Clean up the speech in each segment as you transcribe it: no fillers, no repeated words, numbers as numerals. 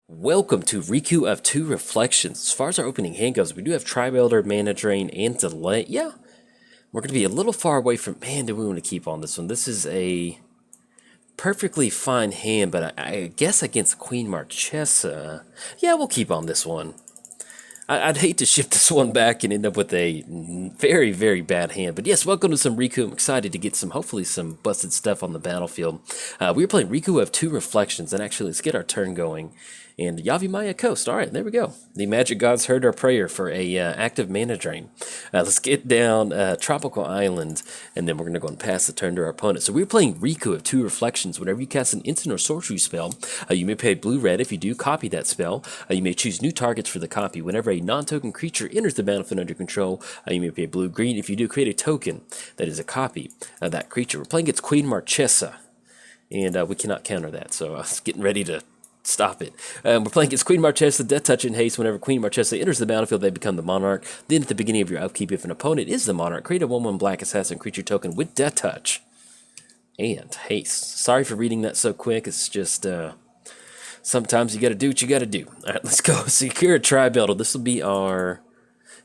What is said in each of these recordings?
Welcome to Riku of Two Reflections. As far as our opening hand goes, we do have Tri-Builder, Mana Drain, and Delay. Yeah, we're going to be a little far away from... Man, do we want to keep on this one? This is a perfectly fine hand, but I guess against Queen Marchesa... Yeah, we'll keep on this one. I'd hate to shift this one back and end up with a very, very bad hand. But yes, welcome to some Riku. I'm excited to get hopefully some busted stuff on the battlefield. We are playing Riku of Two Reflections, and actually, let's get our turn going. And Yavimaya Coast. All right, there we go. The magic gods heard our prayer for a active mana drain. Let's get down Tropical Island, and then we're going to go and pass the turn to our opponent. So we're playing Riku of Two Reflections. Whenever you cast an instant or sorcery spell, you may pay blue-red. If you do, copy that spell. You may choose new targets for the copy. Whenever a non-token creature enters the battlefield under control, you may pay blue-green. If you do, create a token that is a copy of that creature. We're playing against Queen Marchesa, and we cannot counter that. So I was getting ready to stop it. We're playing against Queen Marchesa, Death Touch and Haste. Whenever Queen Marchesa enters the battlefield, they become the Monarch. Then at the beginning of your upkeep, if an opponent is the Monarch, create a 1/1 Black Assassin creature token with Death Touch and Haste. Sorry for reading that so quick. It's just, sometimes you gotta do what you gotta do. Alright, let's go. Secure a Tri-Builder. This will be our...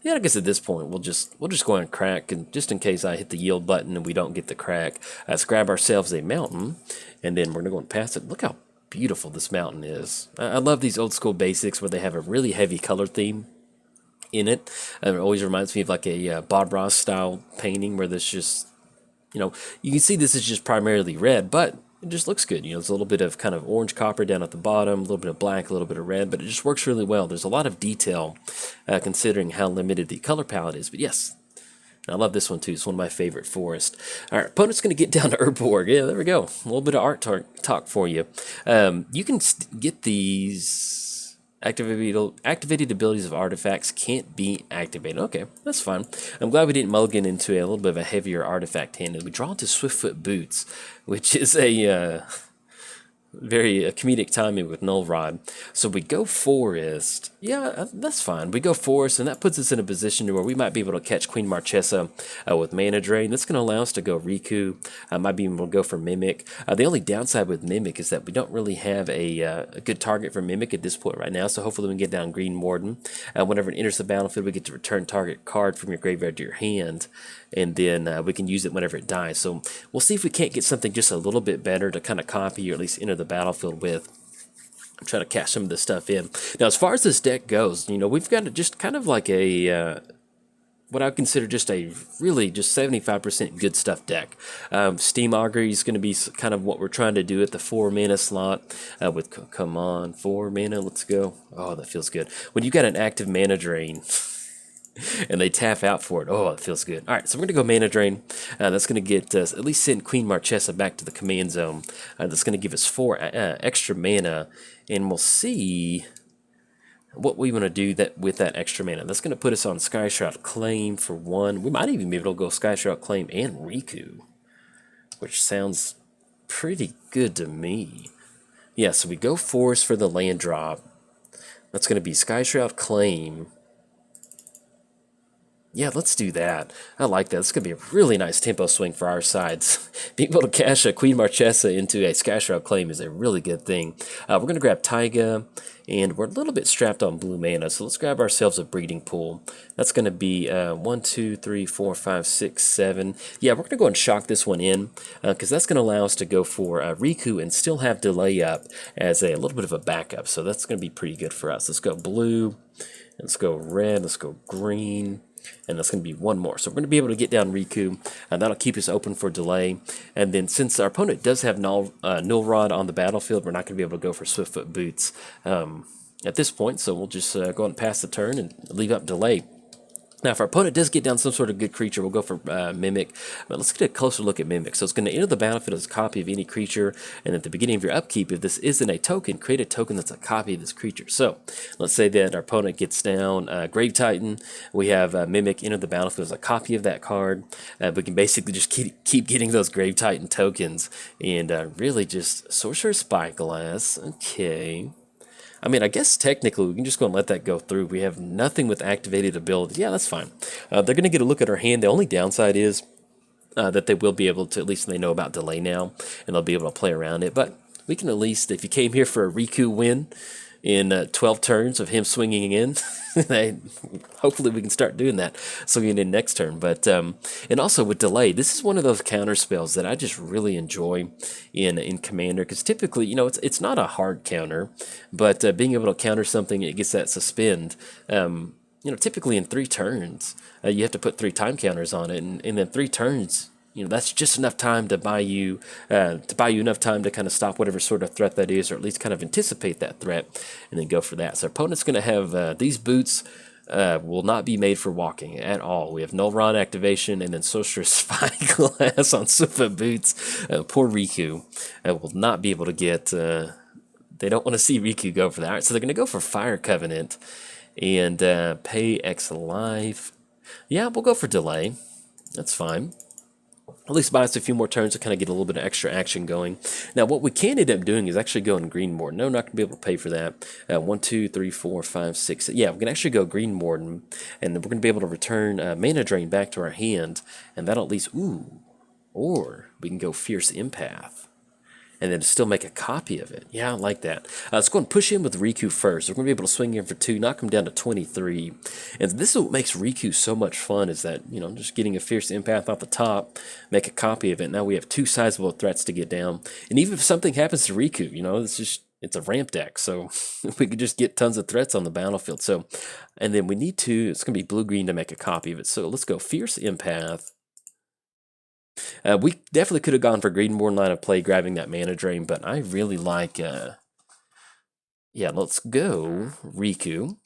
Yeah, I guess at this point, we'll just go and crack, and just in case I hit the yield button and we don't get the crack, let's grab ourselves a mountain, and then we're gonna go and pass it. Look how beautiful this mountain is. I love these old school basics where they have a really heavy color theme in it. It always reminds me of like a Bob Ross style painting where this just, you can see this is just primarily red, but it just looks good. There's a little bit of kind of orange copper down at the bottom, a little bit of black, a little bit of red, but it just works really well. There's a lot of detail considering how limited the color palette is, but yes, I love this one too. It's one of my favorite forests. All right, opponent's going to get down to Urborg. Yeah, there we go. A little bit of art talk for you. You can get these activated abilities of artifacts can't be activated. Okay, that's fine. I'm glad we didn't mulligan into a little bit of a heavier artifact hand. And we draw into Swiftfoot Boots, which is a very comedic timing with Null Rod. So we go Forest. Yeah, that's fine. We go Forest, and that puts us in a position where we might be able to catch Queen Marchesa with Mana Drain. That's going to allow us to go Riku. Might be able to go for Mimic. The only downside with Mimic is that we don't really have a good target for Mimic at this point right now, so hopefully we can get down Green Warden. Whenever it enters the battlefield, we get to return target card from your graveyard to your hand, and then we can use it whenever it dies. So we'll see if we can't get something just a little bit better to kind of copy or at least enter the battlefield with. I'm trying to cash some of this stuff in. Now, as far as this deck goes, we've got just kind of like a what I would consider just a really just 75% good stuff deck. Steam Augury is going to be kind of what we're trying to do at the 4 mana slot with, come on, 4 mana, let's go. Oh, that feels good. When you got an active Mana Drain and they tap out for it. Oh, it feels good. All right, so we're going to go Mana Drain. That's going to get us, at least send Queen Marchesa back to the command zone. That's going to give us 4 extra mana, and we'll see what we want to do with that extra mana. That's going to put us on Skyshroud Claim for 1. We might even be able to go Skyshroud Claim and Riku, which sounds pretty good to me. Yeah, so we go Forest for the land drop. That's going to be Skyshroud Claim. Yeah, let's do that. I like that. It's going to be a really nice tempo swing for our sides. Being able to cash a Queen Marchesa into a Skyshroud Claim is a really good thing. We're going to grab Taiga, and we're a little bit strapped on blue mana, so let's grab ourselves a Breeding Pool. That's going to be 1, 2, 3, 4, 5, 6, 7. Yeah, we're going to go and shock this one in, because that's going to allow us to go for Riku and still have Delay up as a little bit of a backup, so that's going to be pretty good for us. Let's go blue, let's go red, let's go green. And that's going to be one more. So we're going to be able to get down Riku, and that'll keep us open for Delay. And then since our opponent does have Null Rod on the battlefield, we're not going to be able to go for Swiftfoot Boots at this point. So we'll just go ahead and pass the turn and leave up Delay. Now, if our opponent does get down some sort of good creature, we'll go for Mimic. But let's get a closer look at Mimic. So it's going to enter the battlefield as a copy of any creature, and at the beginning of your upkeep, if this isn't a token, create a token that's a copy of this creature. So let's say that our opponent gets down Grave Titan. We have Mimic enter the battlefield as a copy of that card. We can basically just keep getting those Grave Titan tokens, and really just Sorcerer's Spyglass. Okay. I mean, I guess technically we can just go and let that go through. We have nothing with activated abilities. Yeah, that's fine. They're going to get a look at our hand. The only downside is that they will be able to, at least they know about Delay now, and they'll be able to play around it. But we can at least, if you came here for a Riku win, in 12 turns of him swinging in. Hopefully we can start doing that swinging in next turn. But and also with delay, this is one of those counter spells that I just really enjoy in Commander, because typically, you know, it's not a hard counter, but being able to counter something, it gets that suspend. You know, typically in 3 turns, you have to put 3 time counters on it, and in 3 turns, you know, that's just enough time to buy you enough time to kind of stop whatever sort of threat that is, or at least kind of anticipate that threat, and then go for that. So our opponent's going to have these boots will not be made for walking at all. We have Null Rod activation and then Sorcerer's Spyglass on Swiftfoot boots. Poor Riku will not be able to get. They don't want to see Riku go for that. All right, so they're going to go for Fire Covenant and pay X life. Yeah, we'll go for delay. That's fine. At least buy us a few more turns to kind of get a little bit of extra action going. Now, what we can end up doing is actually going Green Warden. No, we're not going to be able to pay for that. 1, 2, 3, 4, 5, 6. Yeah, we can actually go Green Warden, and then we're going to be able to return Mana Drain back to our hand, and that'll at least, ooh, or we can go Fierce Empath, and then still make a copy of it. Yeah, I like that. Let's go and push in with Riku first. We're going to be able to swing in for 2, knock him down to 23. And this is what makes Riku so much fun, is that, you know, just getting a Fierce Empath off the top, make a copy of it. Now we have 2 sizable threats to get down. And even if something happens to Riku, you know, it's a ramp deck, so we could just get tons of threats on the battlefield. So, and then we need to, it's going to be blue-green to make a copy of it. So let's go Fierce Empath. We definitely could have gone for Greenborn line of play, grabbing that Mana Drain, but I really like, yeah, let's go Riku.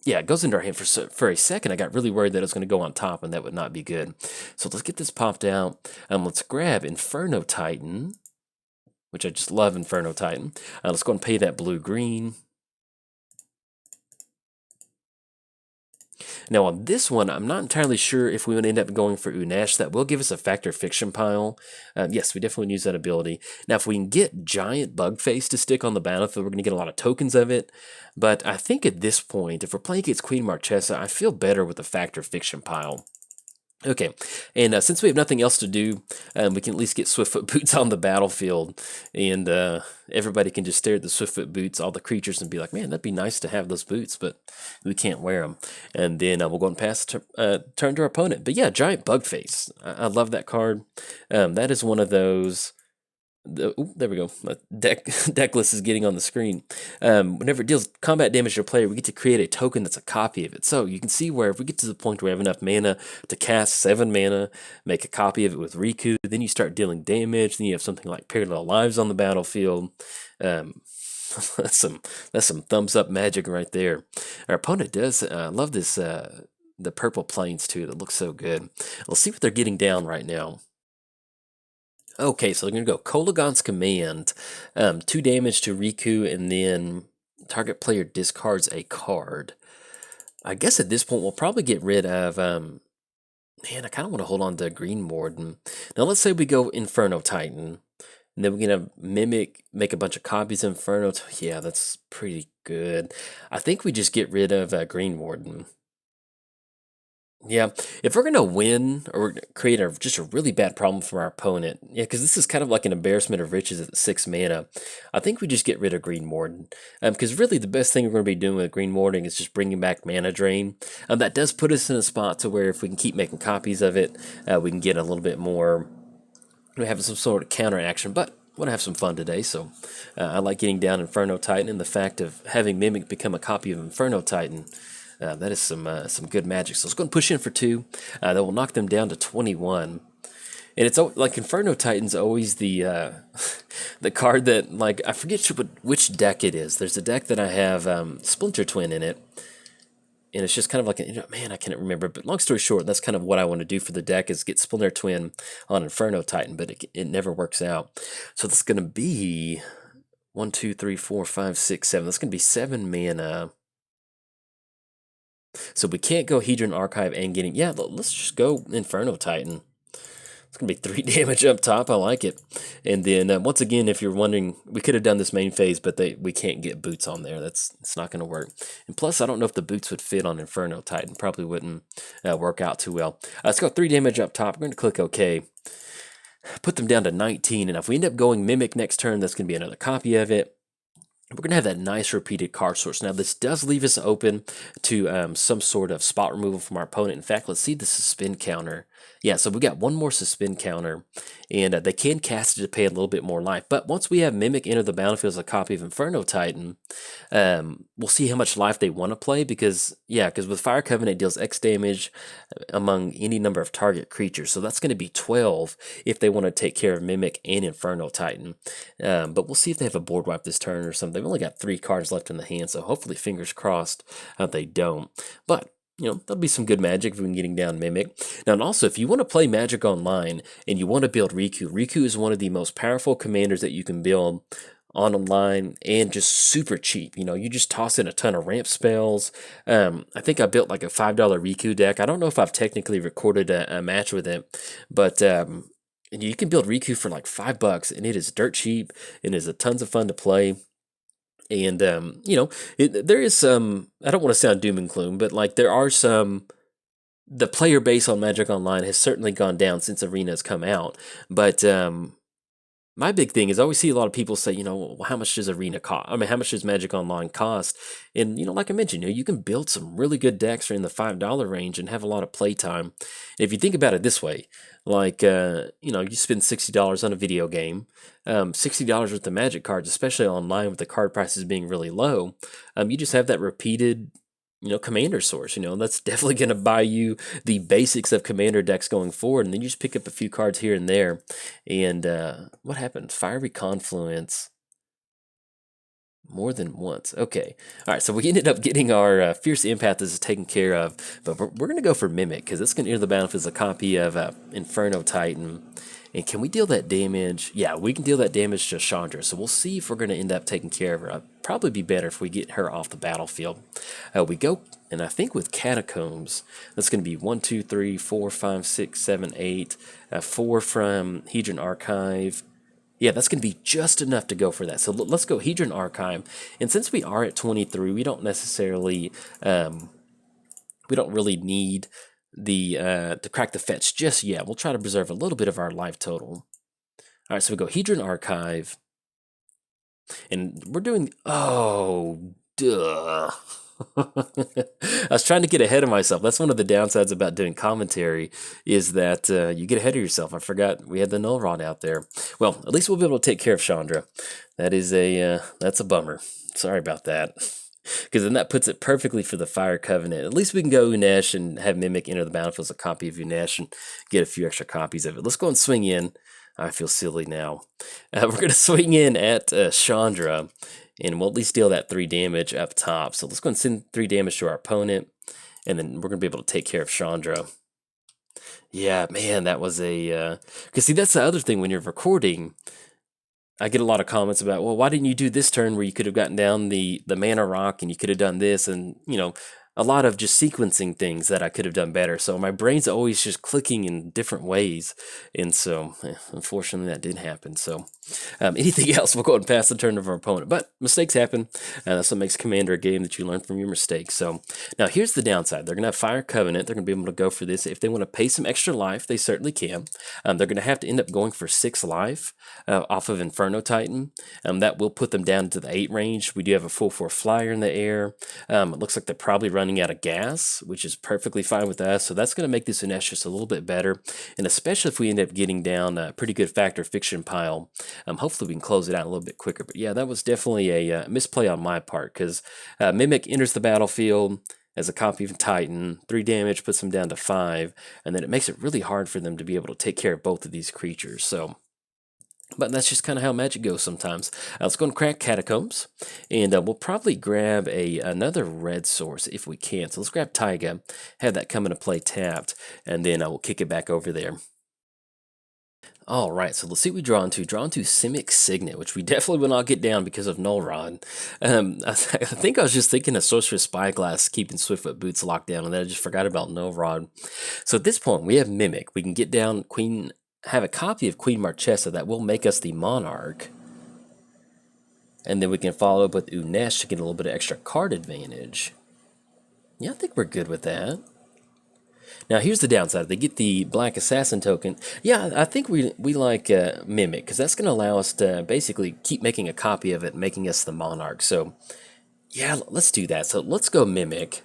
Yeah, it goes into our hand for a second. I got really worried that it was going to go on top, and that would not be good. So let's get this popped out. Let's grab Inferno Titan, which I just love Inferno Titan. Let's go and pay that blue-green. Now on this one, I'm not entirely sure if we want to end up going for Unesh. That will give us a Factor Fiction pile. Yes, we definitely use that ability. Now if we can get Giant Bugface to stick on the battlefield, we're going to get a lot of tokens of it. But I think at this point, if we're playing against Queen Marchesa, I feel better with the Factor Fiction pile. Okay, and since we have nothing else to do, we can at least get Swiftfoot Boots on the battlefield, and everybody can just stare at the Swiftfoot Boots, all the creatures, and be like, man, that'd be nice to have those boots, but we can't wear them. And then we'll go and pass turn to our opponent. But yeah, Giant Bugface. I love that card. That is one of those... Ooh, there we go. My deck list is getting on the screen. Whenever it deals combat damage to a player, we get to create a token that's a copy of it. So you can see where if we get to the point where we have enough mana to cast 7 mana, make a copy of it with Riku, then you start dealing damage, then you have something like Parallel Lives on the battlefield. That's some thumbs up magic right there. Our opponent does love this the purple plains too. That looks so good. Let's see what they're getting down right now. Okay, so they're going to go Kolaghan's Command, 2 damage to Riku, and then target player discards a card. I guess at this point we'll probably get rid of, man, I kind of want to hold on to Green Warden. Now let's say we go Inferno Titan, and then we're going to Mimic, make a bunch of copies of Inferno. Yeah, that's pretty good. I think we just get rid of Green Warden. Yeah, if we're gonna win or create just a really bad problem for our opponent, yeah, because this is kind of like an embarrassment of riches at 6 mana, I think we just get rid of Green Warden. Because really the best thing we're going to be doing with Green Warden is just bringing back Mana Drain. That does put us in a spot to where if we can keep making copies of it, we can get a little bit more, we have some sort of counter action, but I want to have some fun today, so I like getting down Inferno Titan, and the fact of having Mimic become a copy of Inferno Titan. That is some good magic. So let's go and push in for 2. That will knock them down to 21. And it's like Inferno Titan's always the the card that, like, I forget which deck it is. There's a deck that I have Splinter Twin in it, and it's just kind of like, man, I can't remember. But long story short, that's kind of what I want to do for the deck, is get Splinter Twin on Inferno Titan, but it never works out. So that's going to be 1, 2, 3, 4, 5, 6, 7. That's going to be 7 mana. So we can't go Hedron Archive and getting... Yeah, let's just go Inferno Titan. It's going to be 3 damage up top. I like it. And then, once again, if you're wondering, we could have done this main phase, but we can't get boots on there. It's not going to work. And plus, I don't know if the boots would fit on Inferno Titan. Probably wouldn't work out too well. Let's go 3 damage up top. We're going to click OK. Put them down to 19. And if we end up going Mimic next turn, that's going to be another copy of it. we're going to have that nice repeated card source. Now, this does leave us open to some sort of spot removal from our opponent. In fact, let's see the suspend counter. Yeah, so we got one more suspend counter, and they can cast it to pay a little bit more life. But once we have Mimic enter the battlefield as a copy of Inferno Titan, we'll see how much life they want to play because with Fire Covenant it deals X damage among any number of target creatures. So that's going to be 12 if they want to take care of Mimic and Inferno Titan. But we'll see if they have a board wipe this turn or something. They've only got 3 cards left in the hand, so hopefully, fingers crossed, they don't. But that'll be some good Magic if we can getting down Mimic. Now, and also, if you want to play Magic Online and you want to build Riku, Riku is one of the most powerful commanders that you can build online and just super cheap. You just toss in a ton of ramp spells. I think I built like a $5 Riku deck. I don't know if I've technically recorded a match with it, but you can build Riku for like $5 and it is dirt cheap and is a tons of fun to play. And there is some, I don't want to sound doom and gloom, but like there are some, the player base on Magic Online has certainly gone down since Arena has come out. But my big thing is I always see a lot of people say, well, how much does Arena cost? I mean, how much does Magic Online cost? And, like I mentioned, you can build some really good decks for in the $5 range and have a lot of playtime. And if you think about it this way, like, you spend $60 on a video game, $60 worth of Magic cards, especially online with the card prices being really low, you just have that repeated commander source. That's definitely going to buy you the basics of commander decks going forward, and then you just pick up a few cards here and there. And what happened? Fiery Confluence more than once. Okay. All right, so we ended up getting our Fierce Empath is taken care of, but we're going to go for Mimic because it's going to enter the battlefield as a copy of Inferno Titan. And can we deal that damage? Yeah, we can deal that damage to Chandra. So we'll see if we're going to end up taking care of her. Probably be better if we get her off the battlefield. We go, and I think with Catacombs, that's going to be 1, 2, 3, 4, 5, 6, 7, 8. 4 from Hedron Archive. Yeah, that's going to be just enough to go for that. So let's go Hedron Archive. And since we are at 23, we don't necessarily, we don't really need the to crack the fetch just yet. We'll try to preserve a little bit of our life total. All right, so we go Hedron Archive, and we're doing, oh, duh. I was trying to get ahead of myself. That's one of the downsides about doing commentary is that you get ahead of yourself. I forgot we had the Null Rod out there. Well, at least we'll be able to take care of Chandra. That is that's a bummer. Sorry about that. Because then that puts it perfectly for the Fire Covenant. At least we can go Unesh and have Mimic enter the battlefield as a copy of Unesh and get a few extra copies of it. Let's go and swing in. I feel silly now. We're going to swing in at Chandra, and we'll at least deal that 3 damage up top. So let's go and send 3 damage to our opponent, and then we're going to be able to take care of Chandra. Yeah, man, that was a... Because see, that's the other thing when you're recording... I get a lot of comments about, well, why didn't you do this turn where you could have gotten down the mana rock and you could have done this, and a lot of just sequencing things that I could have done better. So my brain's always just clicking in different ways, and so unfortunately that didn't happen. So anything else, we'll go ahead and pass the turn of our opponent. But mistakes happen, and that's what makes Commander a game, that you learn from your mistakes. So now here's the downside. They're going to have Fire Covenant. They're going to be able to go for this. If they want to pay some extra life, they certainly can. They're going to have to end up going for 6 life off of Inferno Titan. That will put them down to the 8 range. We do have a full 4 flyer in the air. It looks like they're probably running out of gas, which is perfectly fine with us. So that's going to make this Unesh just a little bit better. And especially if we end up getting down a pretty good Factor Fiction pile, hopefully we can close it out a little bit quicker. But yeah, that was definitely a misplay on my part, because Mimic enters the battlefield as a copy of Titan, 3 damage, puts them down to 5, and then it makes it really hard for them to be able to take care of both of these creatures. So, but that's just kind of how Magic goes sometimes. Let's go and crack Catacombs, and we'll probably grab another red source if we can. So let's grab Taiga, have that come into play tapped, and then we'll kick it back over there. All right, so let's see what we draw into. Draw into Simic Signet, which we definitely will not get down because of Null Rod. I think I was just thinking of Sorcerer's Spyglass keeping Swiftfoot Boots locked down, and then I just forgot about Null Rod. So at this point, we have Mimic. We can get down have a copy of Queen Marchesa that will make us the Monarch. And then we can follow up with Unesh to get a little bit of extra card advantage. Yeah, I think we're good with that. Now here's the downside. They get the Black Assassin token. Yeah, I think we like Mimic, because that's going to allow us to basically keep making a copy of it, making us the Monarch. So yeah, let's do that. So let's go Mimic.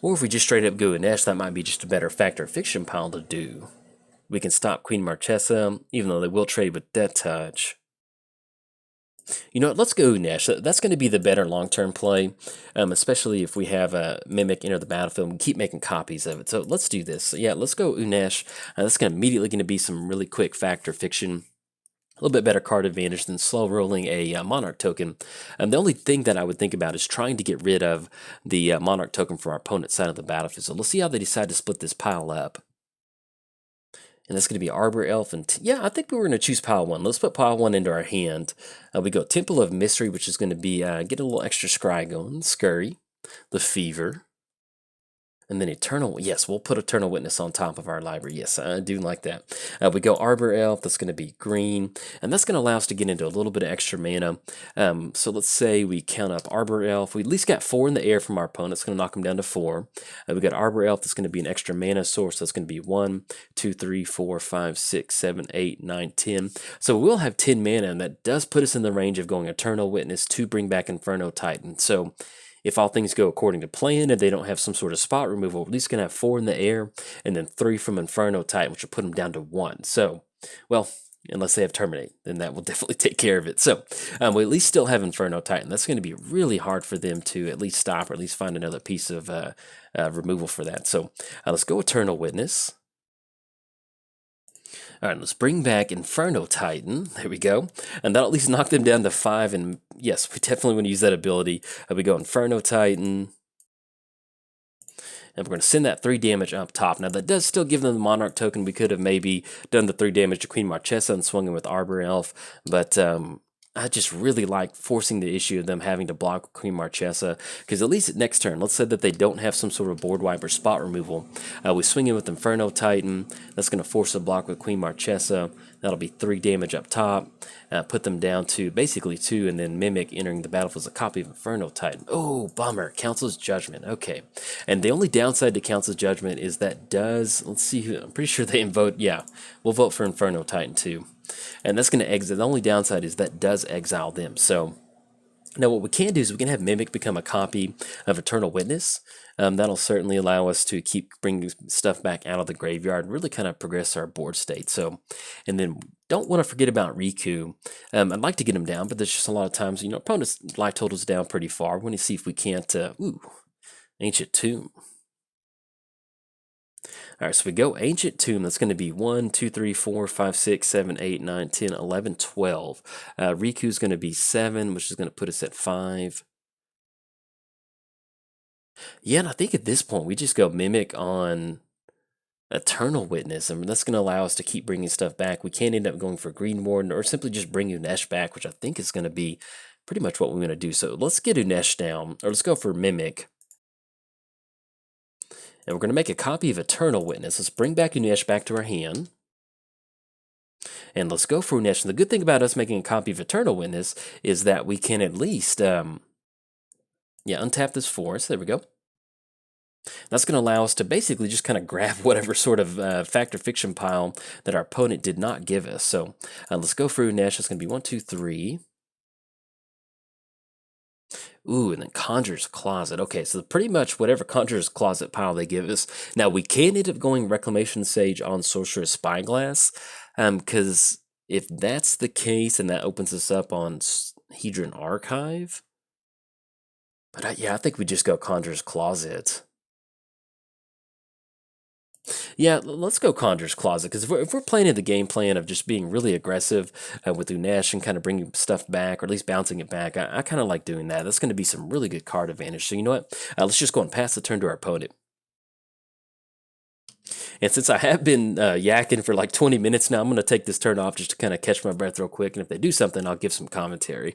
Or if we just straight up go Unesh, that might be just a better Factor of Fiction pile to do. We can stop Queen Marchesa, even though they will trade with Death Touch. You know what, let's go Unesh. That's going to be the better long-term play, especially if we have a Mimic enter the battlefield and keep making copies of it. So let's do this. So yeah, let's go Unesh. That's immediately going to be some really quick Factor Fiction. A little bit better card advantage than slow rolling a Monarch token. The only thing that I would think about is trying to get rid of the Monarch token from our opponent's side of the battlefield. So let's see how they decide to split this pile up. And that's going to be Arbor Elf. And yeah, I think we're going to choose pile 1. Let's put pile 1 into our hand. We go Temple of Mystery, which is going to be get a little extra scry going. Scurry, the Fever. And then Eternal, yes, we'll put Eternal Witness on top of our library. Yes, I do like that. We go Arbor Elf, that's going to be green, and that's going to allow us to get into a little bit of extra mana. So let's say we count up Arbor Elf. We at least got 4 in the air from our opponent. It's going to knock them down to 4. We got Arbor Elf, that's going to be an extra mana source. That's going to be 1, 2, 3, 4, 5, 6, 7, 8, 9, 10. So we'll have 10 mana, and that does put us in the range of going Eternal Witness to bring back Inferno Titan. So if all things go according to plan and they don't have some sort of spot removal, we're at least going to have 4 in the air and then 3 from Inferno Titan, which will put them down to 1. So, well, unless they have Terminate, then that will definitely take care of it. So we at least still have Inferno Titan. That's going to be really hard for them to at least stop or at least find another piece of removal for that. So let's go Eternal Witness. All right, let's bring back Inferno Titan. There we go. And that'll at least knock them down to 5. And yes, we definitely want to use that ability. We go Inferno Titan. And we're going to send that 3 damage up top. Now, that does still give them the Monarch token. We could have maybe done the 3 damage to Queen Marchesa and swung in with Arbor Elf. But I just really like forcing the issue of them having to block Queen Marchesa, because at least next turn, let's say that they don't have some sort of board wipe or spot removal. We swing in with Inferno Titan. That's going to force a block with Queen Marchesa. That'll be 3 damage up top. Put them down to basically 2, and then Mimic entering the battlefield as a copy of Inferno Titan. Oh, bummer. Council's Judgment. Okay. And the only downside to Council's Judgment is that does, let's see who, I'm pretty sure they vote, yeah, we'll vote for Inferno Titan too. And that's going to exit. The only downside is that does exile them. So now what we can do is we can have Mimic become a copy of Eternal Witness. That'll certainly allow us to keep bringing stuff back out of the graveyard and really kind of progress our board state. So, and then don't want to forget about Riku. I'd like to get him down, but there's just a lot of times, you know, opponent's life total's down pretty far. We want to see if we can't, Ancient Tomb. All right, so we go Ancient Tomb. That's going to be 1, 2, 3, 4, 5, 6, 7, 8, 9, 10, 11, 12. Riku's going to be 7, which is going to put us at 5. Yeah, and I think at this point we just go Mimic on Eternal Witness. I mean, that's going to allow us to keep bringing stuff back. We can end up going for Green Warden or simply just bring Unesh back, which I think is going to be pretty much what we're going to do. So let's get Unesh down, or let's go for Mimic. And we're going to make a copy of Eternal Witness. Let's bring back Unesh back to our hand. And let's go for Unesh. And the good thing about us making a copy of Eternal Witness is that we can at least, untap this for us. There we go. That's going to allow us to basically just kind of grab whatever sort of Factor Fiction pile that our opponent did not give us. So let's go for Unesh. It's going to be 1, 2, 3. Ooh, and then Conjurer's Closet. Okay, so pretty much whatever Conjurer's Closet pile they give us. Now, we can end up going Reclamation Sage on Sorcerer's Spyglass, because if that's the case, and that opens us up on Hedron Archive. But yeah, I think we just go Conjurer's Closet. Yeah, let's go Conjurer's Closet, because if we're playing in the game plan of just being really aggressive with Unesh and kind of bringing stuff back, or at least bouncing it back, I kind of like doing that. That's going to be some really good card advantage. So you know what? Let's just go and pass the turn to our opponent. And since I have been yakking for like 20 minutes now, I'm going to take this turn off just to kind of catch my breath real quick. And if they do something, I'll give some commentary.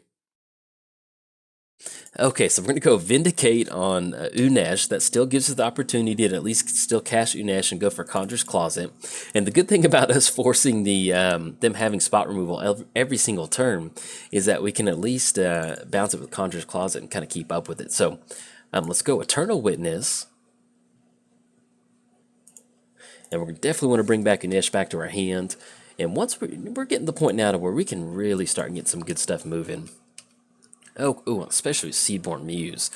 Okay, so we're going to go Vindicate on Unesh. That still gives us the opportunity to at least still cast Unesh and go for Conjurer's Closet. And the good thing about us forcing the them having spot removal every single turn is that we can at least bounce it with Conjurer's Closet and kind of keep up with it. So let's go Eternal Witness. And we definitely want to bring back Unesh back to our hand. And once we're getting to the point now to where we can really start and get some good stuff moving. Oh, especially with Seedborn Muse.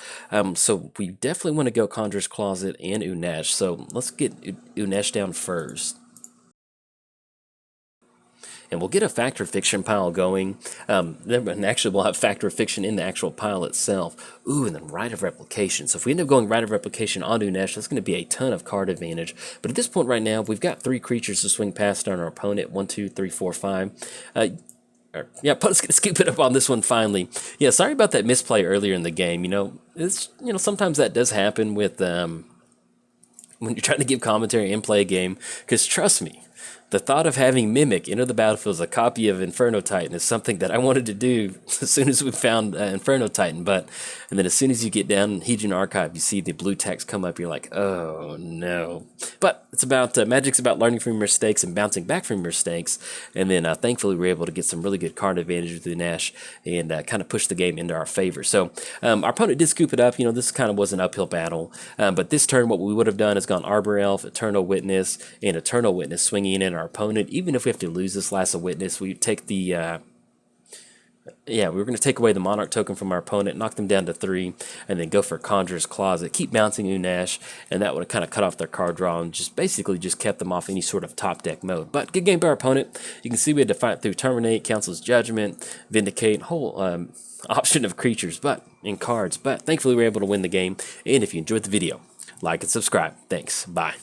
So we definitely want to go Conjurer's Closet and Unesh. So let's get Unesh down first. And we'll get a Factor of Fiction pile going. And actually, we'll have Factor of Fiction in the actual pile itself. Ooh, and then Rite of Replication. So if we end up going Rite of Replication on Unesh, that's going to be a ton of card advantage. But at this point right now, we've got 3 creatures to swing past on our opponent. 1, 2, 3, 4, 5. Yeah, opponent's going to scoop it up on this one finally. Yeah, sorry about that misplay earlier in the game. Sometimes that does happen with when you're trying to give commentary and play a game. Because trust me, the thought of having Mimic enter the battlefield as a copy of Inferno Titan is something that I wanted to do as soon as we found Inferno Titan. And then as soon as you get down in Hedron Archive, you see the blue text come up. You're like, oh no. But it's about Magic's about learning from your mistakes and bouncing back from your mistakes. And then thankfully we were able to get some really good card advantage with the Nash and kind of push the game into our favor. So our opponent did scoop it up. This kind of was an uphill battle. But this turn, what we would have done is gone Arbor Elf, Eternal Witness, and Eternal Witness swinging in our opponent. Even if we have to lose this last witness, we take the we were going to take away the Monarch token from our opponent, knock them down to 3, and then go for Conjurer's Closet, keep bouncing Unesh, and that would have kind of cut off their card draw and just basically just kept them off any sort of top deck mode. But good game by our opponent. You can see we had to fight through Terminate, Council's Judgment, Vindicate, whole option of creatures and cards. But thankfully we were able to win the game. And if you enjoyed the video, like and subscribe. Thanks. Bye.